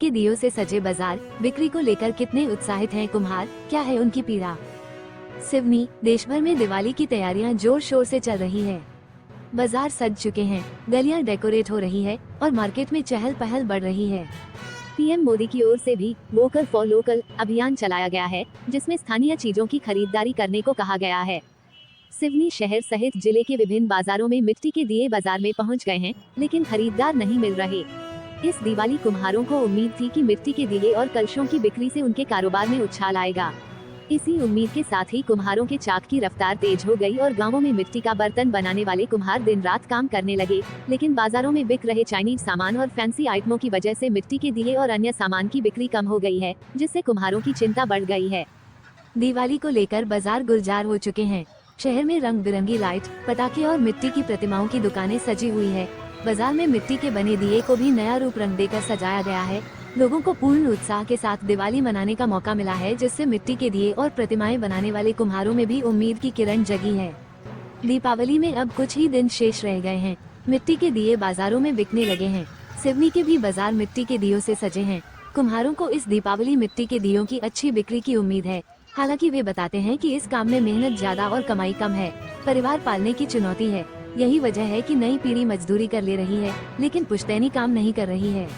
के दियों से सजे बाजार, बिक्री को लेकर कितने उत्साहित हैं कुम्हार, क्या है उनकी पीड़ा। सिवनी, देश भर में दिवाली की तैयारियां जोर शोर से चल रही है। बाजार सज चुके हैं, गलियां डेकोरेट हो रही है और मार्केट में चहल पहल बढ़ रही है। पीएम मोदी की ओर से भी वोकल फॉर लोकल अभियान चलाया गया है, जिसमें स्थानीय चीजों की खरीदारी करने को कहा गया है। सिवनी शहर सहित जिले के विभिन्न बाजारों में मिट्टी के दिए बाजार में पहुंच गए हैं, लेकिन खरीदार नहीं मिल रहे। इस दिवाली कुम्हारों को उम्मीद थी कि मिट्टी के दिए और कलशों की बिक्री से उनके कारोबार में उछाल आएगा। इसी उम्मीद के साथ ही कुम्हारों के चाक की रफ्तार तेज हो गई और गांवों में मिट्टी का बर्तन बनाने वाले कुम्हार दिन रात काम करने लगे, लेकिन बाजारों में बिक रहे चाइनीज सामान और फैंसी आइटमों की वजह से मिट्टी के दिए और अन्य सामान की बिक्री कम हो गई है, जिससे कुम्हारों की चिंता बढ़ गई है। दिवाली को लेकर बाजार गुलजार हो चुके हैं। शहर में रंग बिरंगी लाइट, पटाखे और मिट्टी की प्रतिमाओं की दुकानें सजी हुई है। बाजार में मिट्टी के बने दिए को भी नया रूप रंग देकर सजाया गया है। लोगों को पूर्ण उत्साह के साथ दिवाली मनाने का मौका मिला है, जिससे मिट्टी के दिए और प्रतिमाएं बनाने वाले कुम्हारों में भी उम्मीद की किरण जगी है। दीपावली में अब कुछ ही दिन शेष रह गए हैं। मिट्टी के दिए बाजारों में बिकने लगे हैं। सिवनी के भी बाजार मिट्टी के दियों से सजे हैं। कुम्हारों को इस दीपावली मिट्टी के दियों की अच्छी बिक्री की उम्मीद है। हालांकि वे बताते हैं कि इस काम में मेहनत ज्यादा और कमाई कम है। परिवार पालने की चुनौती है। यही वजह है कि नई पीढ़ी मजदूरी कर ले रही है, लेकिन पुश्तैनी काम नहीं कर रही है।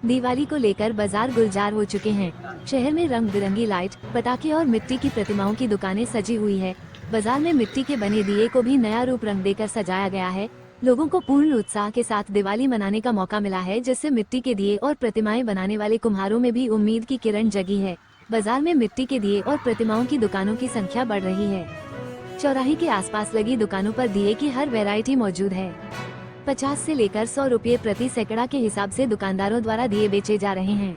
दिवाली को लेकर बाजार गुलजार हो चुके हैं। शहर में रंग बिरंगी लाइट, पटाखे और मिट्टी की प्रतिमाओं की दुकानें सजी हुई है। बाजार में मिट्टी के बने दिए को भी नया रूप रंग देकर सजाया गया है। लोगों को पूर्ण उत्साह के साथ दिवाली मनाने का मौका मिला है, जिससे मिट्टी के दिए और प्रतिमाएं बनाने वाले कुम्हारों में भी उम्मीद की किरण जगी है। बाजार में मिट्टी के दिए और प्रतिमाओं की दुकानों की संख्या बढ़ रही है। चौराहे के आसपास लगी दुकानों पर दिए की हर वैरायटी मौजूद है। 50 से लेकर 100 रुपये प्रति सैकड़ा के हिसाब से दुकानदारों द्वारा दिए बेचे जा रहे हैं।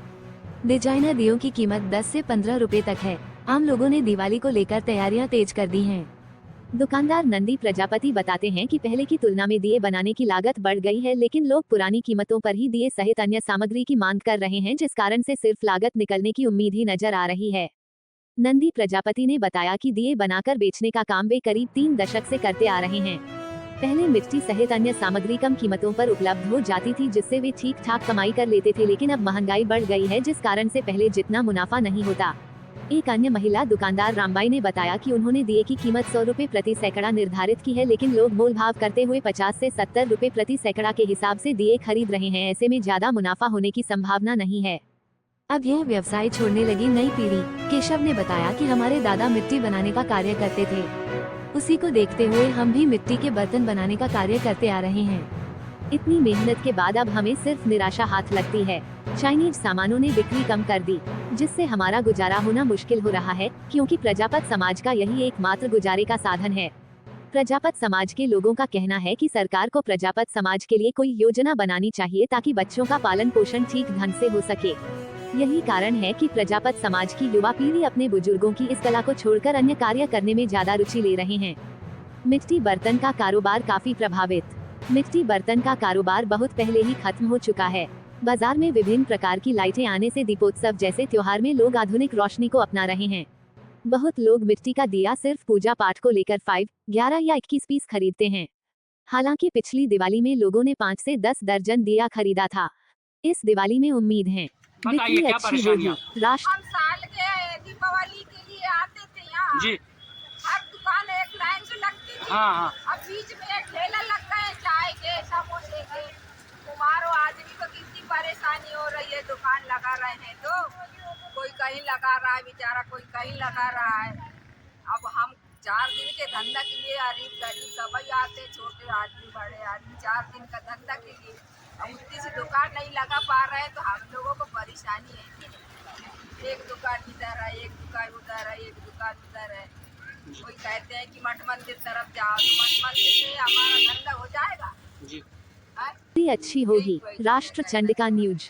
डिजाइनर दियों की कीमत 10 से 15 रुपये तक है। आम लोगों ने दिवाली को लेकर तैयारियां तेज कर दी हैं। दुकानदार नंदी प्रजापति बताते हैं कि पहले की तुलना में दिए बनाने की लागत बढ़ गई है, लेकिन लोग पुरानी कीमतों पर ही दिए सहित अन्य सामग्री की मांग कर रहे हैं, जिस कारण से सिर्फ लागत निकलने की उम्मीद ही नजर आ रही है। नंदी प्रजापति ने बताया कि दिए बनाकर बेचने का काम वे करीब 3 दशक से करते आ रहे हैं। पहले मिट्टी सहित अन्य सामग्री कम कीमतों पर उपलब्ध हो जाती थी, जिससे वे ठीक ठाक कमाई कर लेते थे, लेकिन अब महंगाई बढ़ गई है, जिस कारण से पहले जितना मुनाफा नहीं होता। एक अन्य महिला दुकानदार रामबाई ने बताया कि उन्होंने दिए की कीमत 100 रुपए प्रति सैकड़ा निर्धारित की है, लेकिन लोग मोल भाव करते हुए 50 से 70 रुपए प्रति सैकड़ा के हिसाब से दिए खरीद रहे हैं। ऐसे में ज्यादा मुनाफा होने की संभावना नहीं है। अब यह व्यवसाय छोड़ने लगी नई पीढ़ी। केशव ने बताया कि हमारे दादा मिट्टी बनाने का कार्य करते थे, उसी को देखते हुए हम भी मिट्टी के बर्तन बनाने का कार्य करते आ रहे हैं। इतनी मेहनत के बाद अब हमें सिर्फ निराशा हाथ लगती है। चाइनीज सामानों ने बिक्री कम कर दी, जिससे हमारा गुजारा होना मुश्किल हो रहा है, क्योंकि प्रजापत समाज का यही एकमात्र गुजारे का साधन है। प्रजापत समाज के लोगों का कहना है कि सरकार को प्रजापत समाज के लिए कोई योजना बनानी चाहिए, ताकि बच्चों का पालन पोषण ठीक ढंग से हो सके। यही कारण है कि प्रजापत समाज की युवा पीढ़ी अपने बुजुर्गों की इस कला को छोड़कर अन्य कार्य करने में ज्यादा रुचि ले रहे हैं। मिट्टी बर्तन का कारोबार काफी प्रभावित। मिट्टी बर्तन का कारोबार बहुत पहले ही खत्म हो चुका है। बाजार में विभिन्न प्रकार की लाइटें आने से दीपोत्सव जैसे त्योहार में लोग आधुनिक रोशनी को अपना रहे हैं। बहुत लोग मिट्टी का दिया सिर्फ पूजा पाठ को लेकर 5, 11 या 21 पीस खरीदते हैं। हालांकि पिछली दिवाली में लोगों ने 5 से 10 दर्जन दिया खरीदा था। इस दिवाली में उम्मीद है बिक्री अच्छी होगी। राष्ट्र हम साल के दीपावली के लिए आते थे यहाँ जी। हर दुकान एक लाइन से लगती थी। हाँ। अब बीच में एक ठेला लगता है चाय के, समोसे के। कुम्हारों आदमी को कितनी परेशानी हो रही है। दुकान लगा रहे हैं तो कोई कहीं लगा रहा है बेचारा, कोई कहीं लगा रहा है। अब हम 4 दिन के धंधा के लिए गरीब गरीब सभी आते, छोटे आदमी बड़े आदमी, 4 दिन का धंधा के लिए अब उतनी सी दुकान नहीं लगा पा रहे हैं, तो हम लोगों को परेशानी है। एक दुकान इधर है, एक दुकान उधर है, एक दुकान उधर है। कोई कहते हैं कि मठ मंदिर तरफ जाओ, तो मठ मंदिर से हमारा धंधा हो जाएगा जी। अच्छी होगी। राष्ट्र चंडिका न्यूज।